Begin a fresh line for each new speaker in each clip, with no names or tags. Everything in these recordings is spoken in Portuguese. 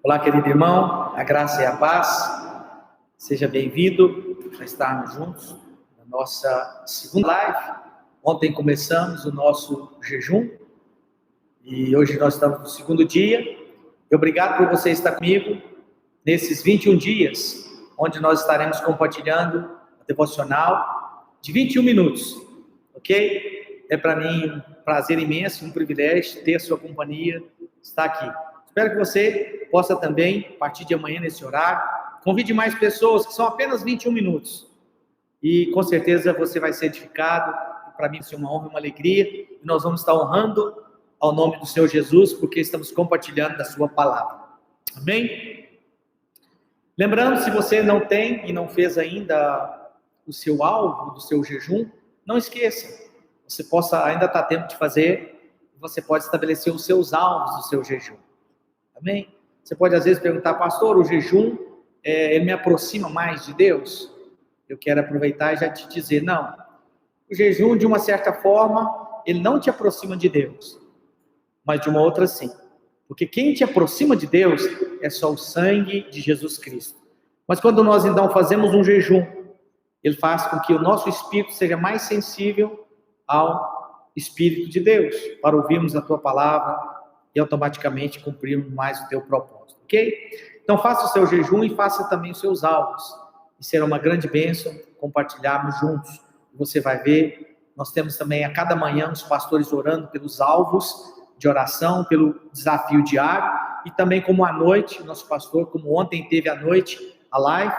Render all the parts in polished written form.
Olá, querido irmão, a graça e a paz, seja bem-vindo a estarmos juntos na nossa segunda live. Ontem começamos o nosso jejum e hoje nós estamos no segundo dia. E obrigado por você estar comigo nesses 21 dias, onde nós estaremos compartilhando a devocional de 21 minutos, ok? É para mim um prazer imenso, um privilégio ter a sua companhia, estar aqui. Espero que você possa também, a partir de amanhã nesse horário, convide mais pessoas, que são apenas 21 minutos. E com certeza você vai ser edificado. Para mim vai ser uma honra e uma alegria. E nós vamos estar honrando ao nome do Senhor Jesus, porque estamos compartilhando da sua palavra. Amém? Lembrando, se você não tem e não fez ainda o seu alvo do seu jejum, não esqueça. Você possa ainda estar tempo de fazer. Você pode estabelecer os seus alvos do seu jejum. Amém? Você pode às vezes perguntar, pastor, o jejum, ele me aproxima mais de Deus? Eu quero aproveitar e já te dizer, não. O jejum, de uma certa forma, ele não te aproxima de Deus, mas de uma outra sim. Porque quem te aproxima de Deus é só o sangue de Jesus Cristo. Mas quando nós então fazemos um jejum, ele faz com que o nosso espírito seja mais sensível ao Espírito de Deus, para ouvirmos a tua palavra, e automaticamente cumprirmos mais o teu propósito, ok? Então faça o seu jejum e faça também os seus alvos, e será uma grande bênção compartilharmos juntos. Você vai ver, nós temos também a cada manhã os pastores orando pelos alvos de oração, pelo desafio diário, e também como à noite, nosso pastor, como ontem teve à noite a live,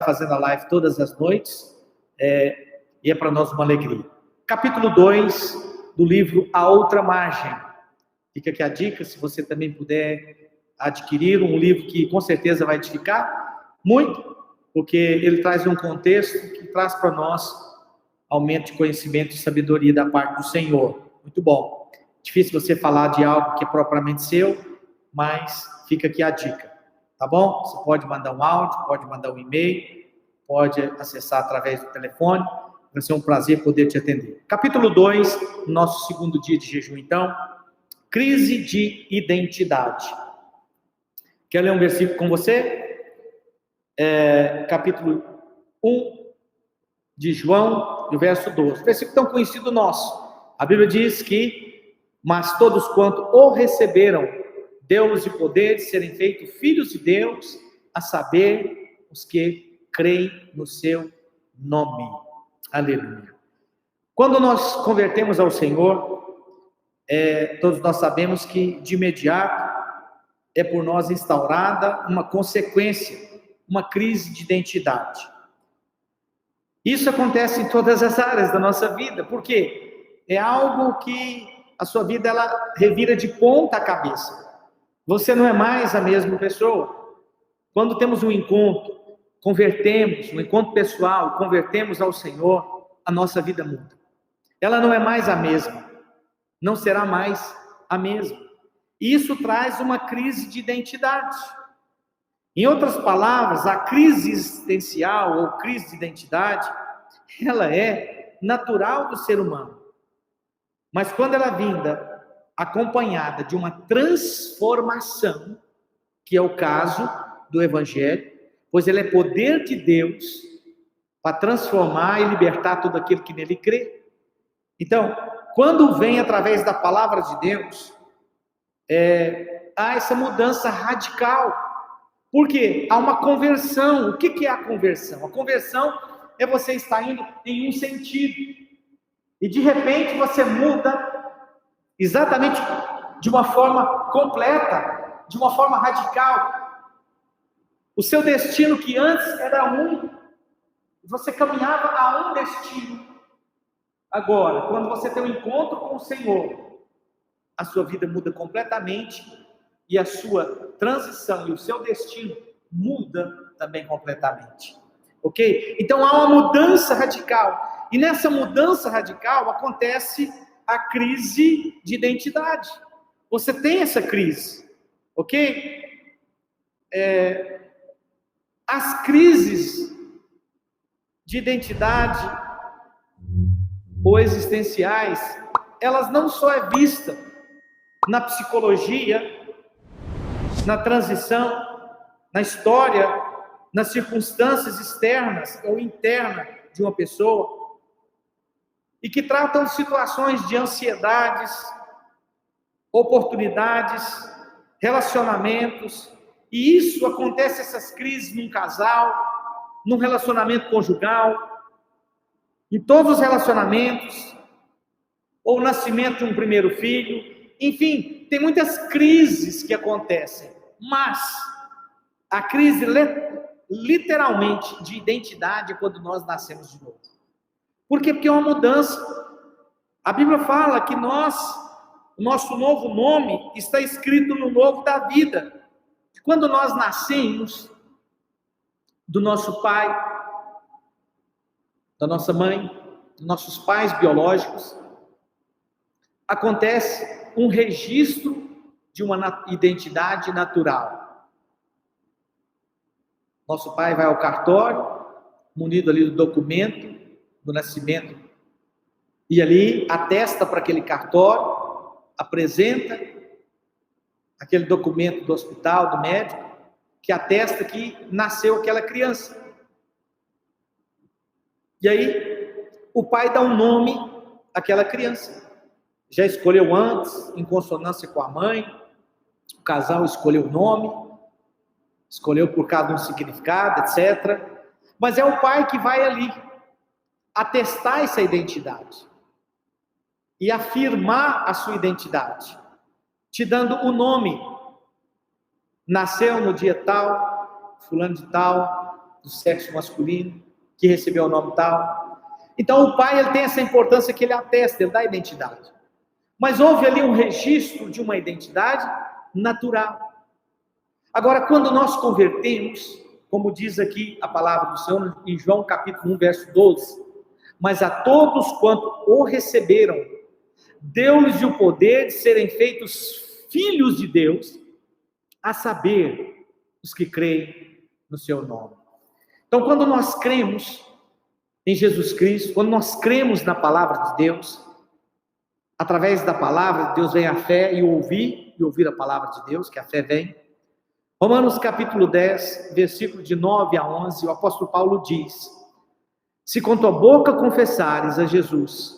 fazendo a live todas as noites, e é para nós uma alegria. Capítulo 2 do livro A Outra Margem. Fica aqui a dica, se você também puder adquirir um livro que com certeza vai edificar muito, porque ele traz um contexto que traz para nós aumento de conhecimento e sabedoria da parte do Senhor. Muito bom. Difícil você falar de algo que é propriamente seu, mas fica aqui a dica, tá bom? Você pode mandar um áudio, pode mandar um e-mail, pode acessar através do telefone, vai ser um prazer poder te atender. Capítulo 2, nosso segundo dia de jejum então. Crise de identidade. Quer ler um versículo com você? Capítulo 1 de João, o verso 12. Versículo tão conhecido nosso. A Bíblia diz que, mas todos quanto o receberam, deu-lhes o poder de serem feitos filhos de Deus, a saber, os que creem no seu nome. Aleluia. Quando nós convertemos ao Senhor, todos nós sabemos que de imediato é por nós instaurada uma consequência, uma crise de identidade. Isso acontece em todas as áreas da nossa vida, porque é algo que a sua vida ela revira de ponta cabeça. Você não é mais a mesma pessoa. Quando temos um encontro, convertemos, um encontro pessoal, convertemos ao Senhor, a nossa vida muda. Ela não é mais a mesma. Não será mais a mesma. Isso traz uma crise de identidade. Em outras palavras, a crise existencial ou crise de identidade, ela é natural do ser humano. Mas quando ela é vinda acompanhada de uma transformação, que é o caso do Evangelho, pois ele é poder de Deus para transformar e libertar todo aquele que nele crê. Então, quando vem através da palavra de Deus, há essa mudança radical. Por quê? Há uma conversão. O que é a conversão? A conversão é você estar indo em um sentido. E de repente você muda exatamente de uma forma completa, de uma forma radical. O seu destino que antes era um, você caminhava a um destino. Agora, quando você tem um encontro com o Senhor, a sua vida muda completamente e a sua transição e o seu destino muda também completamente. Ok? Então há uma mudança radical. E nessa mudança radical acontece a crise de identidade. Você tem essa crise. Ok? As crises de identidade ou existenciais, elas não só é vista na psicologia, na transição, na história, nas circunstâncias externas ou internas de uma pessoa, e que tratam de situações de ansiedades, oportunidades, relacionamentos, e isso acontece, essas crises, num casal, num relacionamento conjugal, em todos os relacionamentos, ou o nascimento de um primeiro filho, enfim, tem muitas crises que acontecem, mas a crise literalmente de identidade é quando nós nascemos de novo. Por quê? Porque é uma mudança. A Bíblia fala que o nosso novo nome está escrito no novo da vida. Quando nós nascemos do nosso pai, da nossa mãe, dos nossos pais biológicos, acontece um registro de uma identidade natural. Nosso pai vai ao cartório, munido ali do documento do nascimento, e ali atesta para aquele cartório, apresenta aquele documento do hospital, do médico, que atesta que nasceu aquela criança. E aí, o pai dá um nome àquela criança. Já escolheu antes, em consonância com a mãe, o casal escolheu o nome, escolheu por cada um significado, etc. Mas é o pai que vai ali atestar essa identidade e afirmar a sua identidade, te dando o nome. Nasceu no dia tal, fulano de tal, do sexo masculino, que recebeu o nome tal. Então o pai, ele tem essa importância que ele atesta, ele dá a identidade. Mas houve ali um registro de uma identidade natural. Agora, quando nós convertemos, como diz aqui a palavra do Senhor em João capítulo 1, verso 12, mas a todos quanto o receberam, deu-lhes o poder de serem feitos filhos de Deus, a saber, os que creem no seu nome. Então, quando nós cremos em Jesus Cristo, quando nós cremos na palavra de Deus, através da palavra de Deus vem a fé e ouvir a palavra de Deus, que a fé vem. Romanos capítulo 10, versículo de 9 a 11, o apóstolo Paulo diz: se com tua boca confessares a Jesus,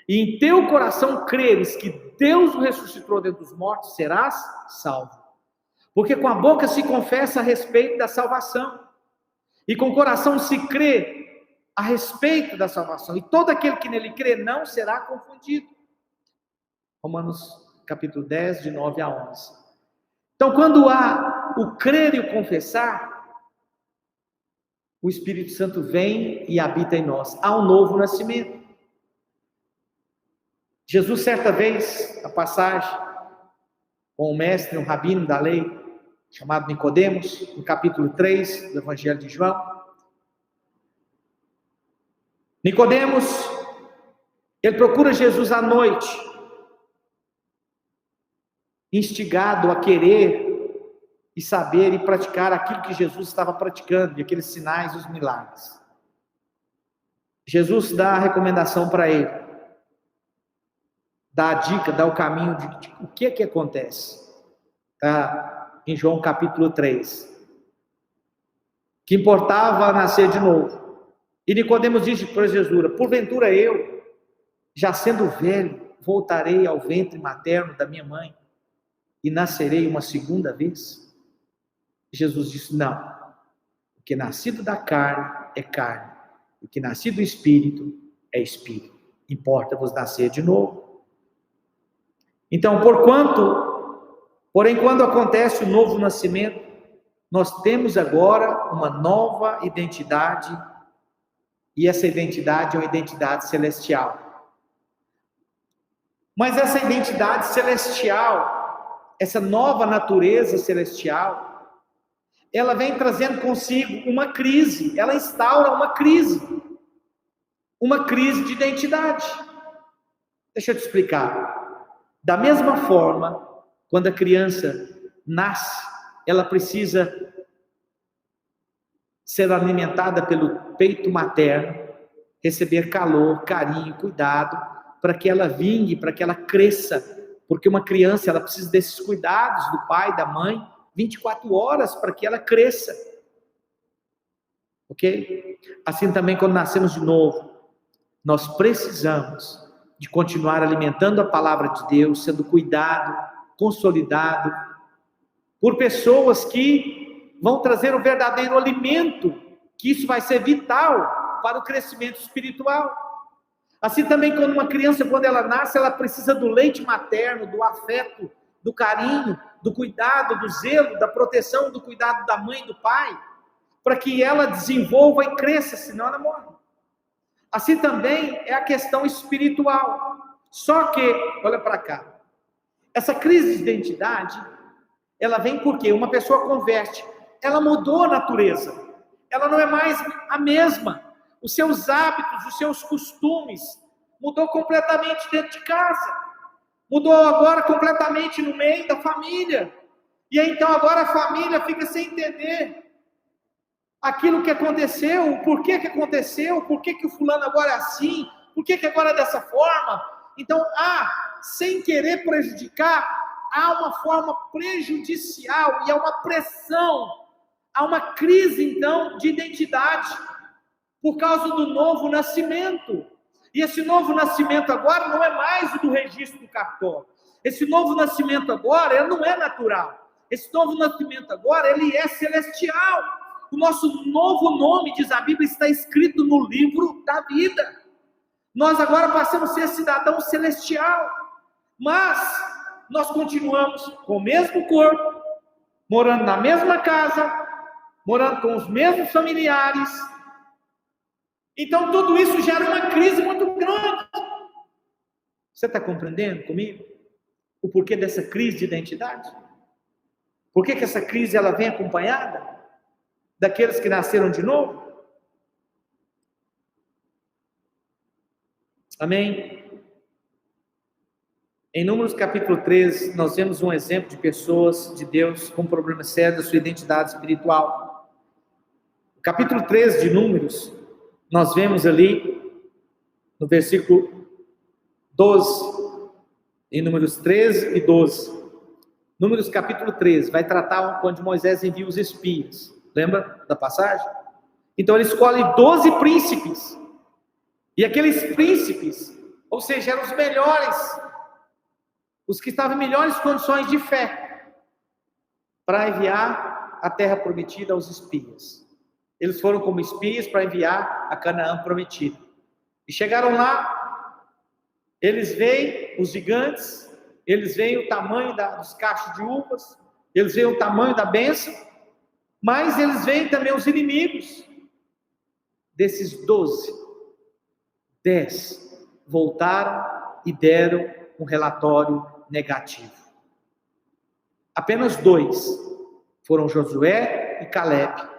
e em teu coração creres que Deus o ressuscitou dentre os mortos, serás salvo. Porque com a boca se confessa a respeito da salvação, e com o coração se crê a respeito da salvação, e todo aquele que nele crê não será confundido. Romanos capítulo 10, de 9 a 11. Então, quando há o crer e o confessar, o Espírito Santo vem e habita em nós. Há um novo nascimento. Jesus, certa vez, a passagem com o mestre, um rabino da lei, chamado Nicodemos, no capítulo 3 do Evangelho de João. Nicodemos, ele procura Jesus à noite, instigado a querer e saber e praticar aquilo que Jesus estava praticando, e aqueles sinais e os milagres. Jesus dá a recomendação para ele, dá a dica, dá o caminho de o que acontece. Tá? Em João capítulo 3. Que importava nascer de novo. E Nicodemos disse para Jesus: porventura eu, já sendo velho, voltarei ao ventre materno da minha mãe e nascerei uma segunda vez? Jesus disse: não, o que é nascido da carne é carne, o que é nascido do Espírito é Espírito. Importa-vos nascer de novo. Então, porém, quando acontece o novo nascimento, nós temos agora uma nova identidade, e essa identidade é uma identidade celestial. Mas essa identidade celestial, essa nova natureza celestial, ela vem trazendo consigo uma crise, ela instaura uma crise de identidade. Deixa eu te explicar. Da mesma forma, quando a criança nasce, ela precisa ser alimentada pelo peito materno, receber calor, carinho, cuidado, para que ela vingue, para que ela cresça, porque uma criança, ela precisa desses cuidados do pai, da mãe, 24 horas para que ela cresça. Ok? Assim também quando nascemos de novo, nós precisamos de continuar alimentando a palavra de Deus, sendo cuidado, consolidado, por pessoas que vão trazer o verdadeiro alimento, que isso vai ser vital para o crescimento espiritual. Assim também quando uma criança, quando ela nasce, ela precisa do leite materno, do afeto, do carinho, do cuidado, do zelo, da proteção, do cuidado da mãe e do pai, para que ela desenvolva e cresça, senão ela morre. Assim também é a questão espiritual. Só que, olha para cá, essa crise de identidade, ela vem porque uma pessoa converte, ela mudou a natureza, ela não é mais a mesma, os seus hábitos, os seus costumes, mudou completamente dentro de casa, mudou agora completamente no meio da família, e aí então agora a família fica sem entender aquilo que aconteceu, o porquê que aconteceu, por que o fulano agora é assim, por que agora é dessa forma. Então, sem querer prejudicar, há uma forma prejudicial e há uma pressão, há uma crise, então, de identidade, por causa do novo nascimento. E esse novo nascimento agora não é mais o do registro do cartório. Esse novo nascimento agora, ele não é natural. Esse novo nascimento agora, ele é celestial. O nosso novo nome, diz a Bíblia, está escrito no livro da vida. Nós agora passamos a ser cidadão celestial. Mas nós continuamos com o mesmo corpo, morando na mesma casa, morando com os mesmos familiares. Então tudo isso gera uma crise muito grande. Você está compreendendo comigo o porquê dessa crise de identidade? Por que essa crise ela vem acompanhada daqueles que nasceram de novo? Amém? Em Números capítulo 13, nós vemos um exemplo de pessoas de Deus com problemas sérios da sua identidade espiritual. No capítulo 13 de Números, nós vemos ali, no versículo 12, em Números 13 e 12. Números capítulo 13, vai tratar quando Moisés envia os espias. Lembra da passagem? Então ele escolhe 12 príncipes. E aqueles príncipes, ou seja, eram os melhores, os que estavam em melhores condições de fé, para enviar a terra prometida aos espias. Eles foram como espias para enviar a Canaã prometida. E chegaram lá, eles veem os gigantes, eles veem o tamanho dos cachos de uvas, eles veem o tamanho da bênção, mas eles veem também os inimigos. Desses 12, 10 voltaram e deram um relatório negativo. Apenas 2 foram Josué e Caleb,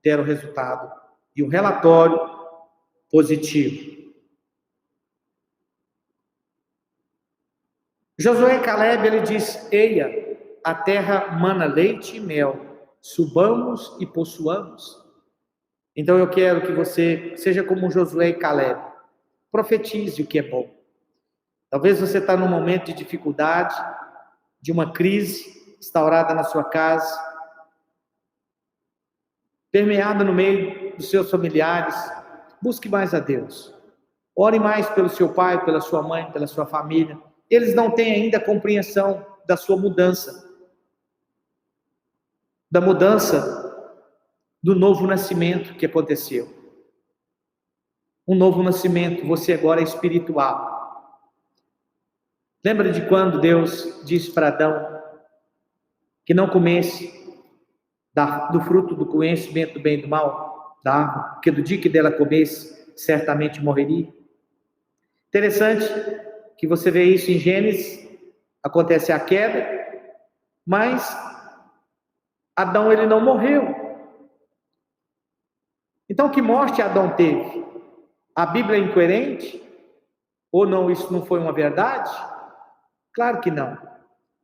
deram resultado e um relatório positivo. Josué e Caleb, ele diz: eia, a terra mana leite e mel, subamos e possuamos. Então eu quero que você seja como Josué e Caleb, profetize o que é bom. Talvez você está num momento de dificuldade, de uma crise instaurada na sua casa, permeada no meio dos seus familiares. Busque mais a Deus. Ore mais pelo seu pai, pela sua mãe, pela sua família. Eles não têm ainda compreensão da sua mudança, da mudança do novo nascimento que aconteceu. Um novo nascimento, você agora é espiritual. Lembra de quando Deus disse para Adão que não comesse do fruto do conhecimento do bem e do mal, da árvore, porque do dia que dela comesse, certamente morreria? Interessante que você vê isso em Gênesis, acontece a queda, mas Adão ele não morreu. Então que morte Adão teve? A Bíblia é incoerente? Ou não, isso não foi uma verdade? Claro que não.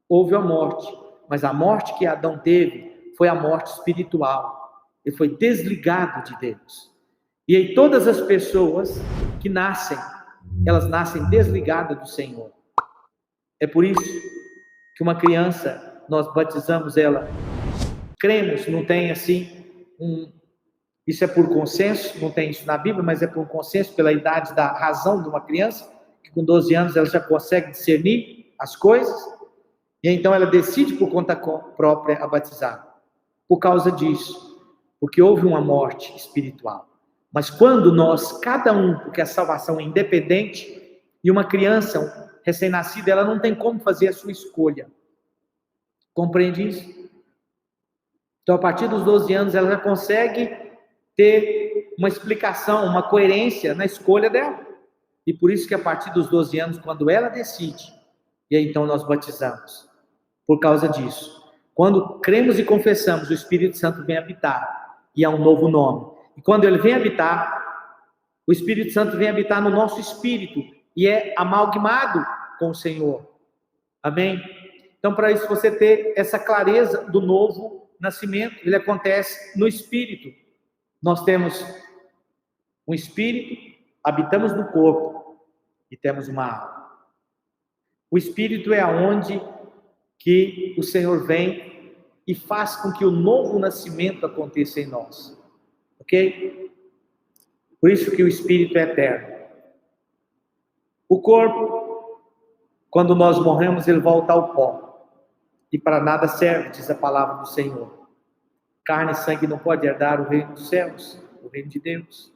Houve a morte, mas a morte que Adão teve foi a morte espiritual. Ele foi desligado de Deus. E aí todas as pessoas que nascem, elas nascem desligadas do Senhor. É por isso que uma criança, nós batizamos ela cremos, não tem assim isso é por consenso, não tem isso na Bíblia, mas é por consenso, pela idade da razão de uma criança, que com 12 anos ela já consegue discernir as coisas, e então ela decide por conta própria a batizar. Por causa disso, porque houve uma morte espiritual. Mas quando nós, cada um, porque a salvação é independente, e uma criança recém-nascida, ela não tem como fazer a sua escolha. Compreende isso? Então, a partir dos 12 anos, ela já consegue ter uma explicação, uma coerência na escolha dela. E por isso que a partir dos 12 anos, quando ela decide, e aí então nós batizamos. Por causa disso. Quando cremos e confessamos, o Espírito Santo vem habitar, e há um novo nome. E quando ele vem habitar, o Espírito Santo vem habitar no nosso espírito, e é amalgamado com o Senhor. Amém? Então, para isso, você ter essa clareza do novo nascimento, ele acontece no espírito. Nós temos um espírito, habitamos no corpo, e temos uma alma. O espírito é aonde que o Senhor vem e faz com que o novo nascimento aconteça em nós. Ok? Por isso que o Espírito é eterno. O corpo, quando nós morremos, ele volta ao pó. E para nada serve, diz a palavra do Senhor. Carne e sangue não pode herdar o reino dos céus, o reino de Deus.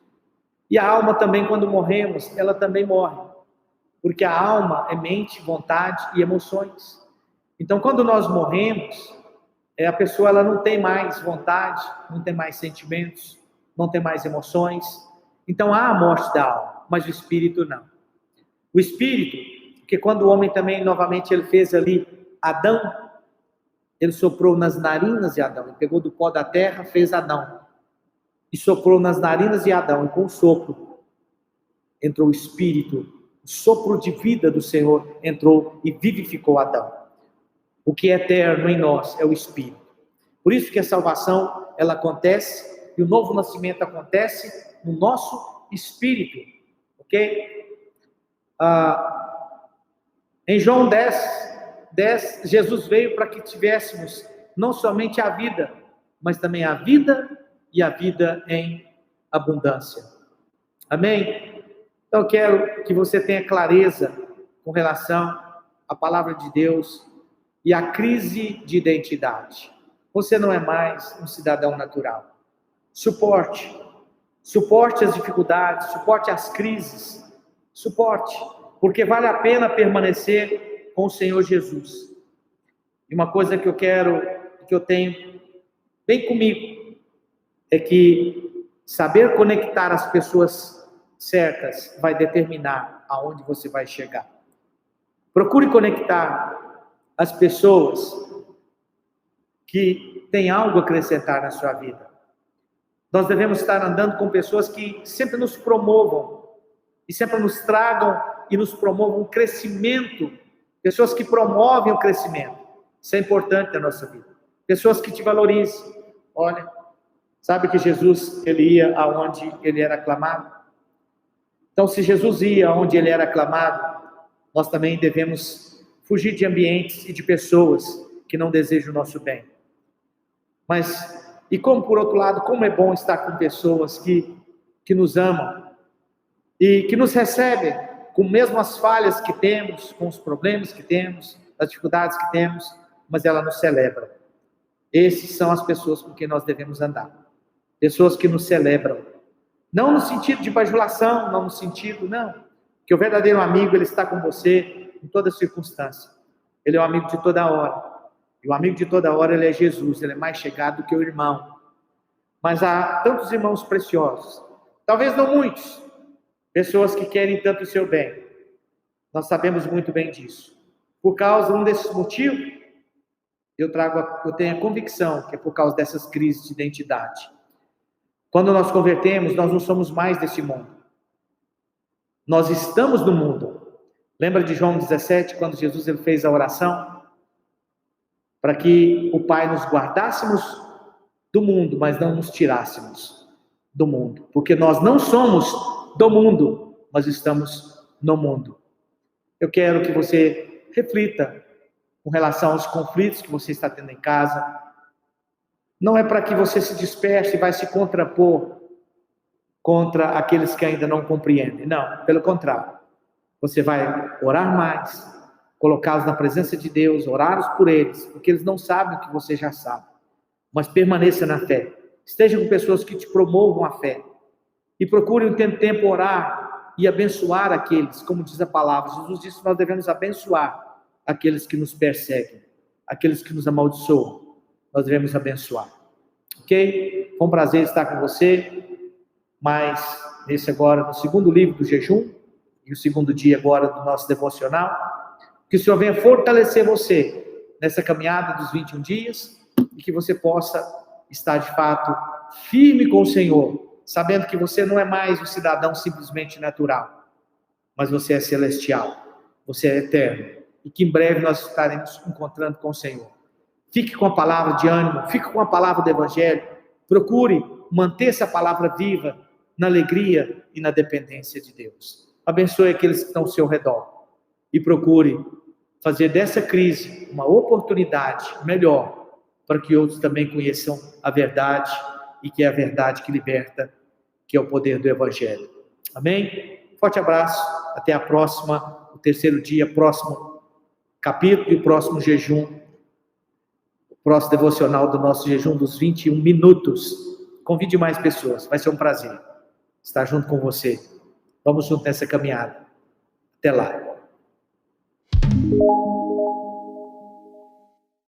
E a alma também, quando morremos, ela também morre. Porque a alma é mente, vontade e emoções. Então, quando nós morremos, a pessoa ela não tem mais vontade, não tem mais sentimentos, não tem mais emoções. Então, há a morte da alma, mas o espírito não. O espírito, porque quando o homem também, novamente, ele fez ali Adão, ele soprou nas narinas de Adão, ele pegou do pó da terra, fez Adão, e soprou nas narinas de Adão, e com o sopro entrou o espírito, o sopro de vida do Senhor entrou e vivificou Adão. O que é eterno em nós é o Espírito. Por isso que a salvação, ela acontece, e o novo nascimento acontece no nosso espírito. Ok? Em João 10, Jesus veio para que tivéssemos não somente a vida, mas também a vida e a vida em abundância. Amém? Então eu quero que você tenha clareza com relação à palavra de Deus, e a crise de identidade. Você não é mais um cidadão natural. Suporte as dificuldades, suporte as crises, suporte, porque vale a pena permanecer com o Senhor Jesus. E uma coisa que eu tenho bem comigo, é que saber conectar as pessoas certas vai determinar aonde você vai chegar. Procure conectar as pessoas que têm algo a acrescentar na sua vida. Nós devemos estar andando com pessoas que sempre nos promovam, e sempre nos tragam e nos promovam um crescimento, pessoas que promovem o crescimento. Isso é importante na nossa vida. Pessoas que te valorizem. Olha, sabe que Jesus, ele ia aonde ele era aclamado? Então, se Jesus ia aonde ele era aclamado, nós também devemos fugir de ambientes e de pessoas que não desejam o nosso bem. Mas, e como por outro lado, como é bom estar com pessoas que nos amam e que nos recebem com mesmo as falhas que temos, com os problemas que temos, as dificuldades que temos, mas ela nos celebra. Esses são as pessoas com quem nós devemos andar. Pessoas que nos celebram. Não no sentido de bajulação, não no sentido, não. Que o verdadeiro amigo, ele está com você em toda circunstância. Ele é um amigo de toda hora. E o amigo de toda hora, ele é Jesus. Ele é mais chegado do que o irmão. Mas há tantos irmãos preciosos. Talvez não muitos. Pessoas que querem tanto o seu bem. Nós sabemos muito bem disso. Por causa de um desses motivos, eu tenho a convicção que é por causa dessas crises de identidade. Quando nós convertemos, nós não somos mais desse mundo. Nós estamos no mundo. Lembra de João 17, quando Jesus ele fez a oração? Para que o Pai nos guardássemos do mundo, mas não nos tirássemos do mundo. Porque nós não somos do mundo, mas estamos no mundo. Eu quero que você reflita com relação aos conflitos que você está tendo em casa. Não é para que você se disperse e vai se contrapor contra aqueles que ainda não compreendem. Não, pelo contrário. Você vai orar mais, colocá-los na presença de Deus, orar por eles, porque eles não sabem o que você já sabe. Mas permaneça na fé. Esteja com pessoas que te promovam a fé. E procure um tempo orar e abençoar aqueles, como diz a palavra. Jesus disse que nós devemos abençoar aqueles que nos perseguem, aqueles que nos amaldiçoam. Nós devemos abençoar. Ok? Foi um prazer estar com você. Mas, nesse agora, no segundo livro do jejum, e o segundo dia agora do nosso devocional, que o Senhor venha fortalecer você nessa caminhada dos 21 dias, e que você possa estar, de fato, firme com o Senhor, sabendo que você não é mais um cidadão simplesmente natural, mas você é celestial, você é eterno, e que em breve nós estaremos encontrando com o Senhor. Fique com a palavra de ânimo, fique com a palavra do Evangelho, procure manter essa palavra viva na alegria e na dependência de Deus. Abençoe aqueles que estão ao seu redor e procure fazer dessa crise uma oportunidade melhor para que outros também conheçam a verdade, e que é a verdade que liberta, que é o poder do Evangelho. Amém? Forte abraço, até a próxima, o terceiro dia, próximo capítulo e o próximo jejum, o próximo devocional do nosso jejum dos 21 minutos. Convide mais pessoas, vai ser um prazer estar junto com você. Vamos junto nessa caminhada. Até lá.